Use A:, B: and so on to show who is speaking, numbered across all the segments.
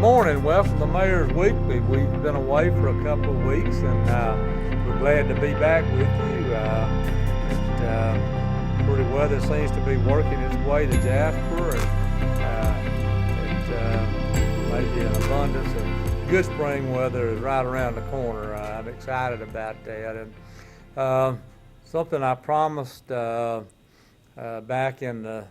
A: morning. Welcome to Mayor's Weekly. We've been away for a couple of weeks, and we're glad to be back with you. Pretty weather seems to be working its way to Jasper, and maybe an abundance of good spring weather is right around the corner. I'm excited about that. And something I promised back in the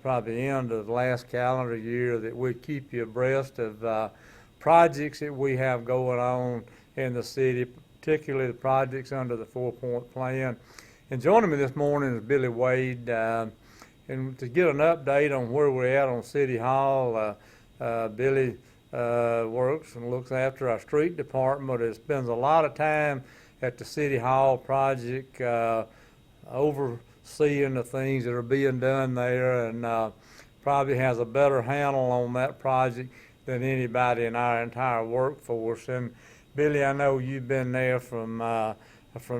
A: probably end of the last calendar year, that we'd keep you abreast of projects that we have going on in the city, particularly the projects under the 4-point plan. And joining me this morning is Billy Wade, and to get an update on where we're at on City Hall. Billy works and looks after our street department. It spends a lot of time at the City Hall project, overseeing the things that are being done there, and probably has a better handle on that project than anybody in our entire workforce. And Billy, I know you've been there from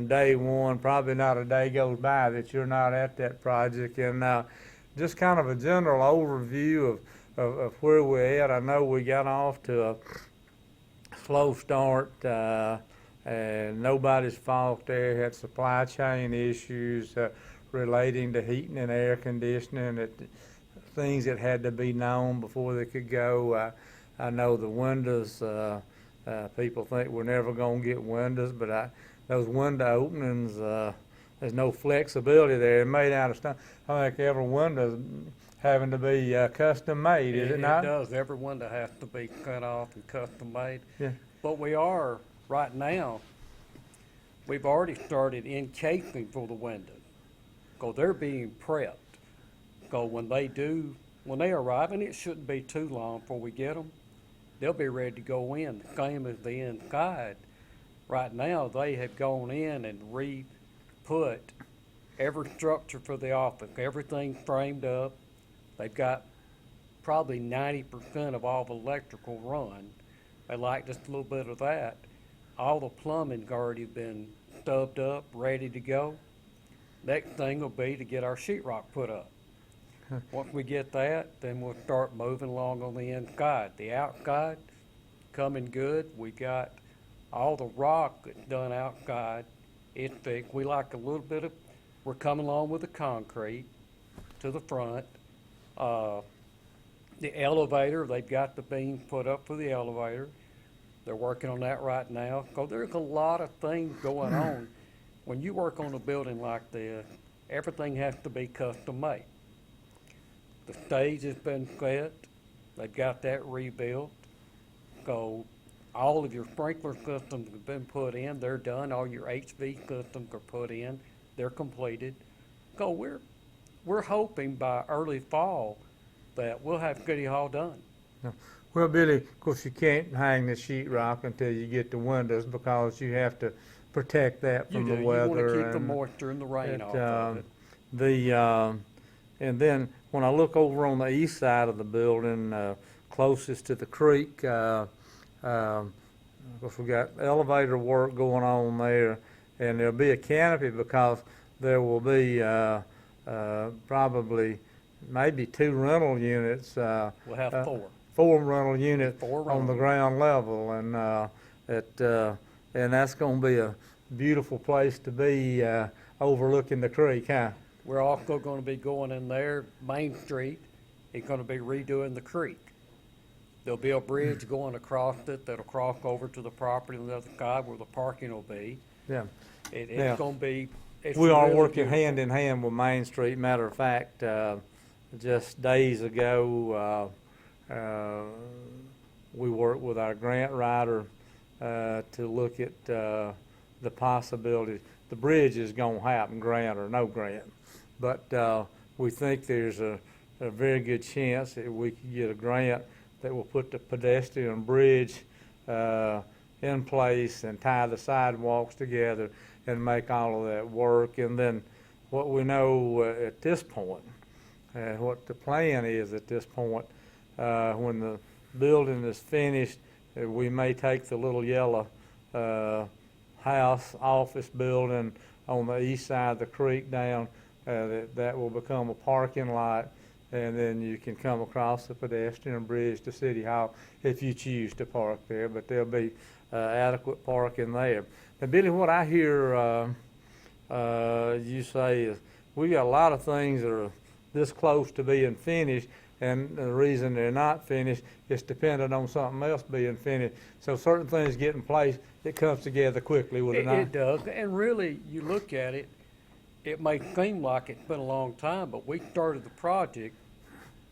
A: day one. Probably not a day goes by that you're not at that project. And just kind of a general overview of where we're at. I know we got off to a slow start, and nobody's fault there. Had supply chain issues relating to heating and air conditioning, things that had to be known before they could go. I know the windows, people think we're never going to get windows, but those window openings, there's no flexibility there. It's made out of stone. I think every window's having to be custom made, is it not?
B: It does. Every window has to be cut off and custom made.
A: Yeah.
B: But we are, right now, we've already started encasing for the windows. Because they're being prepped. Because when they arrive, and it shouldn't be too long before we get them, they'll be ready to go in. The same as the inside. Right now, they have gone in and re-put every structure for the office. Everything's framed up. They've got probably 90% of all the electrical run. They like just a little bit of that. All the plumbing's already been stubbed up, ready to go. Next thing will be to get our sheetrock put up. Once we get that, then we'll start moving along on the inside. The outside, coming good. We got all the rock that's done outside. It's thick. We like a little bit of, we're coming along with the concrete to the front. The elevator, they've got the beams put up for the elevator. They're working on that right now. Because there's a lot of things going on. When you work on a building like this, everything has to be custom made. The stage has been set. They've got that rebuilt. So all of your sprinkler systems have been put in. They're done. All your HV systems are put in. They're completed. So we're hoping by early fall that we'll have City Hall done.
A: Well, Billy, of course, you can't hang the sheetrock until you get the windows, because you have to protect that from the weather.
B: You want to keep the moisture and the rain off of it.
A: And then when I look over on the east side of the building, closest to the creek, of course, we got elevator work going on there, and there'll be a canopy because there will be probably maybe 2 rental units.
B: We'll have 4.
A: 4 rental units
B: on
A: the ground level, and and that's going to be a beautiful place to be, overlooking the creek, huh?
B: We're also going to be going in there, Main Street. It's going to be redoing the creek. There'll be a bridge going across it that'll cross over to the property on the other side where the parking will be.
A: Yeah.
B: It's going to be.
A: We are
B: really
A: working
B: beautiful.
A: hand in hand with Main Street. Matter of fact, just days ago, we worked with our grant writer to look at the possibilities. The bridge is going to happen, grant or no grant, but we think there's a very good chance that we could get a grant that will put the pedestrian bridge in place and tie the sidewalks together and make all of that work. And then what we know at this point, what the plan is at this point, when the building is finished, we may take the little yellow house office building on the east side of the creek down. That will become a parking lot, and then you can come across the pedestrian bridge to City Hall if you choose to park there, but there'll be adequate parking there. Now, Billy, what I hear you say is we got a lot of things that are this close to being finished, and the reason they're not finished is dependent on something else being finished. So certain things get in place, it comes together quickly, would it not?
B: It does, and really, you look at it, it may seem like it's been a long time, but we started the project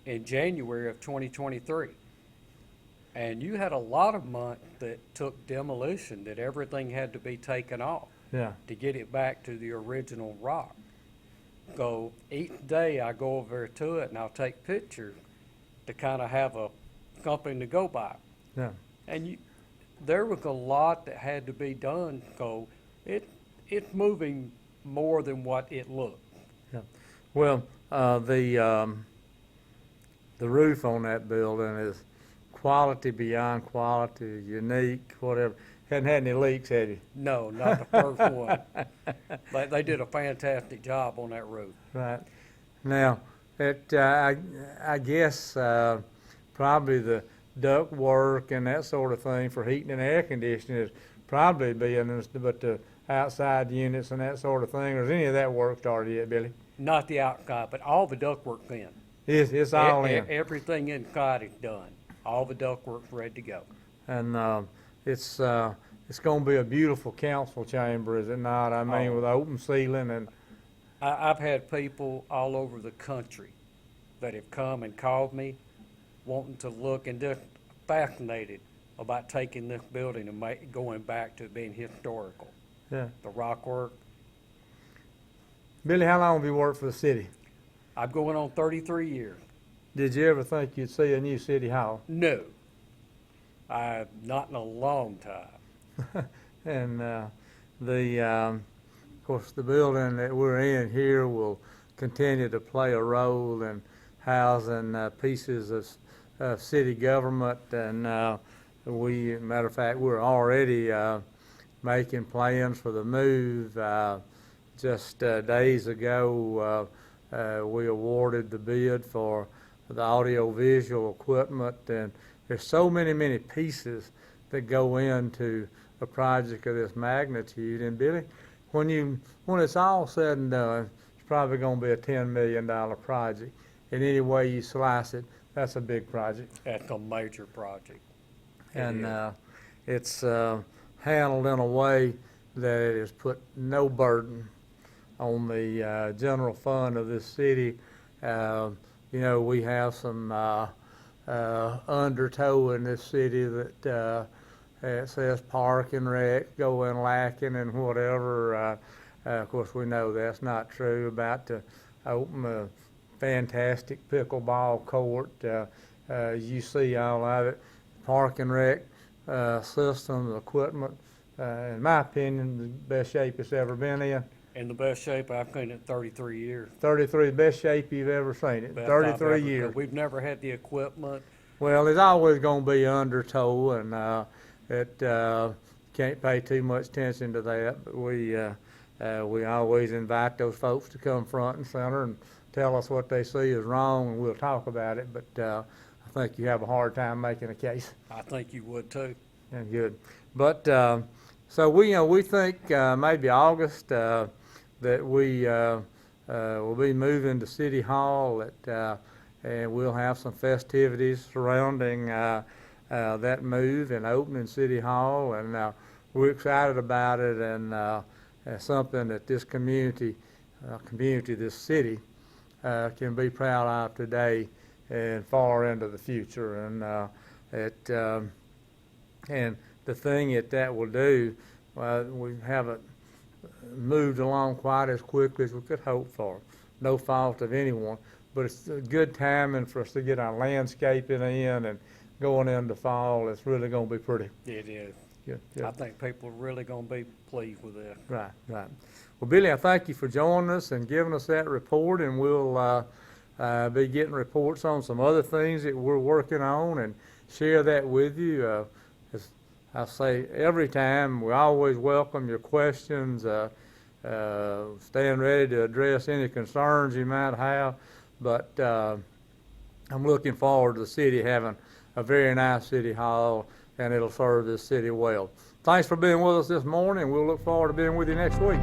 B: in January of 2023. And you had a lot of months that took demolition, that everything had to be taken off
A: Yeah,
B: to get it back to the original rock. So each day I go over there to it and I'll take pictures to kind of have something to go by.
A: yeah.
B: And there was a lot that had to be done, so it's moving more than what it looked.
A: Well, the roof on that building is quality beyond quality, unique, whatever. Hadn't had any leaks, had you?
B: No, not the first one. They did a fantastic job on that roof.
A: Right. Now, I guess probably the duct work and that sort of thing for heating and air conditioning is probably being, but the outside units and that sort of thing, or is any of that work started yet, Billy?
B: Not the outside, but all the ductwork's in.
A: It's all in.
B: Everything inside is done. All the ductwork's ready to go.
A: And it's going to be a beautiful council chamber, is it not? I mean,
B: Oh.
A: with open ceiling and
B: I've had people all over the country that have come and called me wanting to look and just fascinated about taking this building and going back to being historical.
A: yeah.
B: The rock work.
A: Billy, how long have you worked for the city?
B: I'm going on 33 years.
A: Did you ever think you'd see a new city hall?
B: No, not in a long time.
A: And of course, the building that we're in here will continue to play a role in housing pieces of city government. And matter of fact, we're already making plans for the move. Just days ago, we awarded the bid for the audio-visual equipment, and there's so many pieces that go into a project of this magnitude. And Billy, when it's all said and done, it's probably going to be a $10 million project. In any way you slice it, that's a big project.
B: That's a major project.
A: And it's handled in a way that it has put no burden on the general fund of this city. We have some undertow in this city that it says park and rec going lacking and whatever. Of course, we know that's not true. About to open a fantastic pickleball court. You see all of it. Park and rec system, equipment, in my opinion, the best shape it's ever been in.
B: In the best shape I've seen in 33 years.
A: 33, best shape you've ever seen it.
B: Best
A: 33
B: I've ever-
A: years.
B: We've never had the equipment.
A: Well, there's always going to be undertow, and can't pay too much attention to that. But we always invite those folks to come front and center and tell us what they see is wrong, and we'll talk about it. But I think you have a hard time making a case.
B: I think you would too.
A: And good. But so we think maybe August that we will be moving to City Hall, and we'll have some festivities surrounding that move and opening City Hall, and we're excited about it, and something that this community, this city, can be proud of today and far into the future. And the thing that will do, we haven't moved along quite as quickly as we could hope for. No fault of anyone, but it's a good timing for us to get our landscaping in, and going into fall, it's really going to be pretty.
B: It is.
A: Good,
B: I
A: good.
B: think people are really going to be pleased with this.
A: Right. Well, Billy, I thank you for joining us and giving us that report, and we'll be getting reports on some other things that we're working on and share that with you. As I say every time, we always welcome your questions. Stand ready to address any concerns you might have. But I'm looking forward to the city having a very nice city hall, and it'll serve this city well. Thanks for being with us this morning. We'll look forward to being with you next week.